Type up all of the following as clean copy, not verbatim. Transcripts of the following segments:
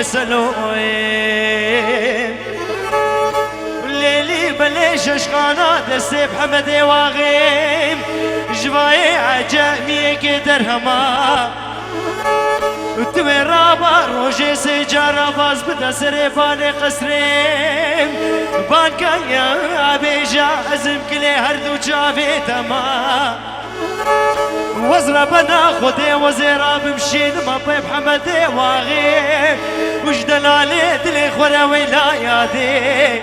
وسلوين الليلي بليش اشقانا دسي بحمد واغيم جواي عجامي قدر هما توي رابا روجي سجارة باز بدا سريفاني قسريم بان كان يا بيجا ازم كلي هردو جافي تما وزرا بنا خدي وزيرا بمشين ما طيب حمدي واغيب وش دلالي دلي خورا ولاياتي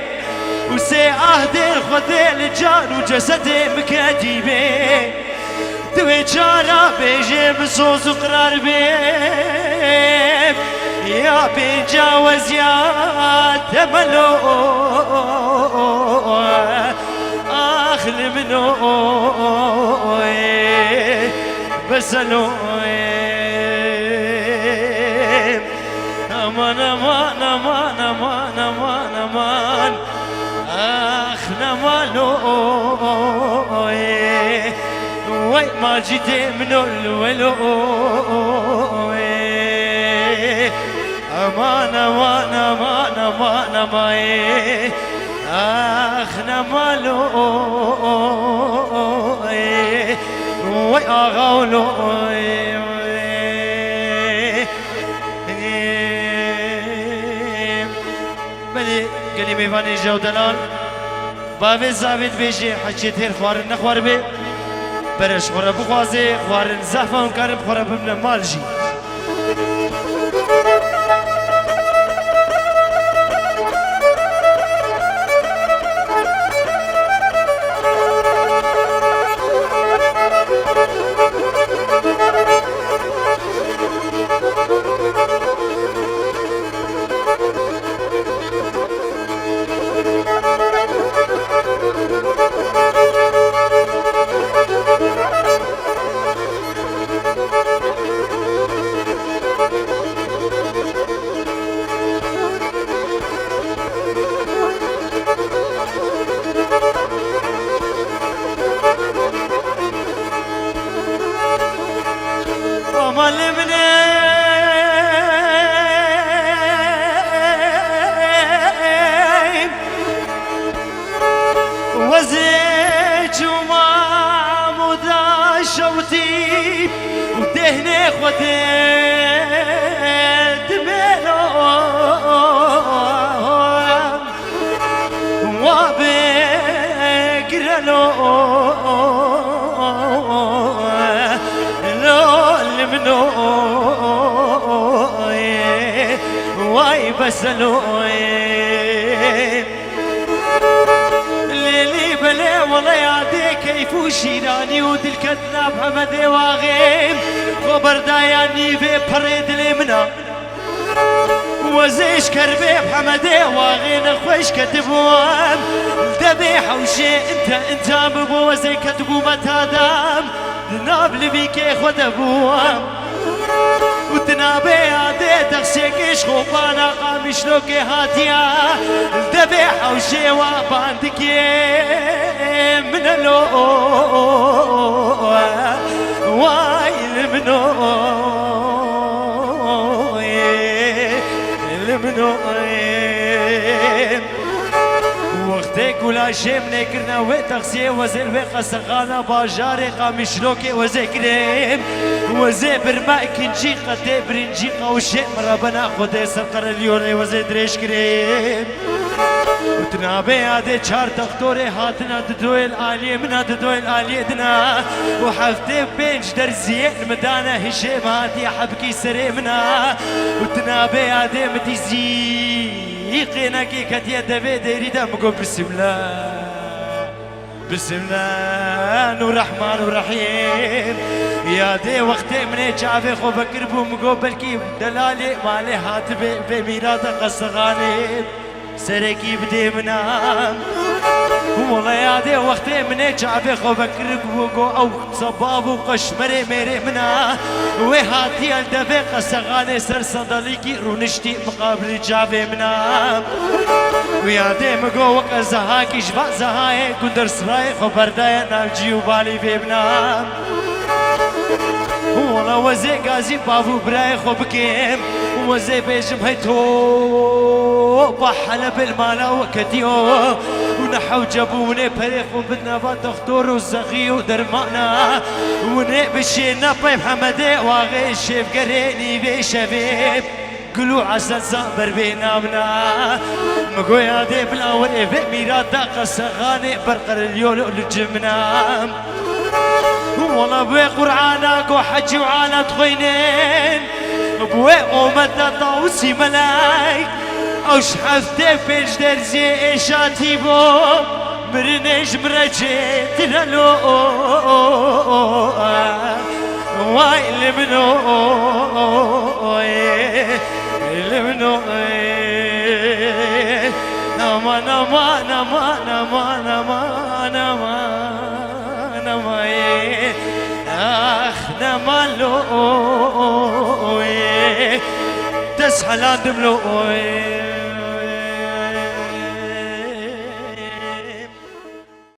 وسي اهدي خدي الجان وجسدي مكاتيبي توي جانا بيجي بصوص وقرار بيب يا بيجاوز يا تملو اخل منو بسلو امان امان امان امان امان امان اخ نمالو وي ما جيت منو الولو امان امان امان امان امان اخ نمالو وي اغاولو بلي كلمة فاني جو دلال بافي زاويد بيجي حكيت هير خوارن نخوار بي برش خورا بخوازي خوارن زحفة ونكارم خورا بمنا مالجي وزيج وما مدى شوتي ودهني خودي دميلو وبقرلو لول منو واي بسلو بلا والله يادي كيف وشيراني ودل كذاب حمد واغيم خبر داياني في بريد لمنا وزيش كربي بحمد واغين خوش كتبوام ذبيح وشي انت ببو وزي كتبو متادام نابل بيك خد ابوام وتنابي عادي تغسيكش خوبانا قامش لوكي هاتيا الذبيح وشي واباندك من اللو وايل منو المنو وقتك ولا شيء من كرنا وتغسيه وزير وقصقانا باجاري قامش لوكي وزي كريم وزي برماء كنجي قد برنجي قوشي مرابنا خدي سرقر اليوري وزي دريش كريم وتنابي هادي چار دكتوري هاتنا ددوي الآلية منا ددوي الآلية دنا وحفتي بينج درزي المدانة هشيم هاتي حبكي سري منا وتنابي هادي متيزي قيناكي كتيا دبي ديري دمكو بسم الله بسم الله نور رحمن ورحيم يا دي وقتي مني جافي خو بكر بو مقبل كي دلالي مالي هاتبي بميراد قصغاني سركي بدي منام والله يا دي وقتي مني جافي خو بكر بو او صباب وقشمري ميري منا وهاتي الدبي قصغاني سر صندليكي رونشتي مقابل جافي منام ويا دي مقو وقت زهاكي جبا زهاي قدر سراي خبر داي نالجي وبالي في منام والله وزي قازي بابو براي خو بكيم وزي بيجم هيتو بحل بالمالا وكديو ونحو جابوني بريخ وبدنا بطختور وزغي ودرمانا وني بشينا بيب حمدي واغي شيف قريني بشبيب قلو عسل صابر بينامنا مقويا دي بلاور في ميراد داق السغاني برقر اليول والجمنا والله بوي قرعانك وحجي وعانا تخوينين بوي أمتا طاوسي ملايك أوش حفتي بيج درزي إيشاتي بو مرنيش مرجيت للو واي لمنو لمنو نما نما نما نما نما نما نما اخ نما لو تسحل عند ملوء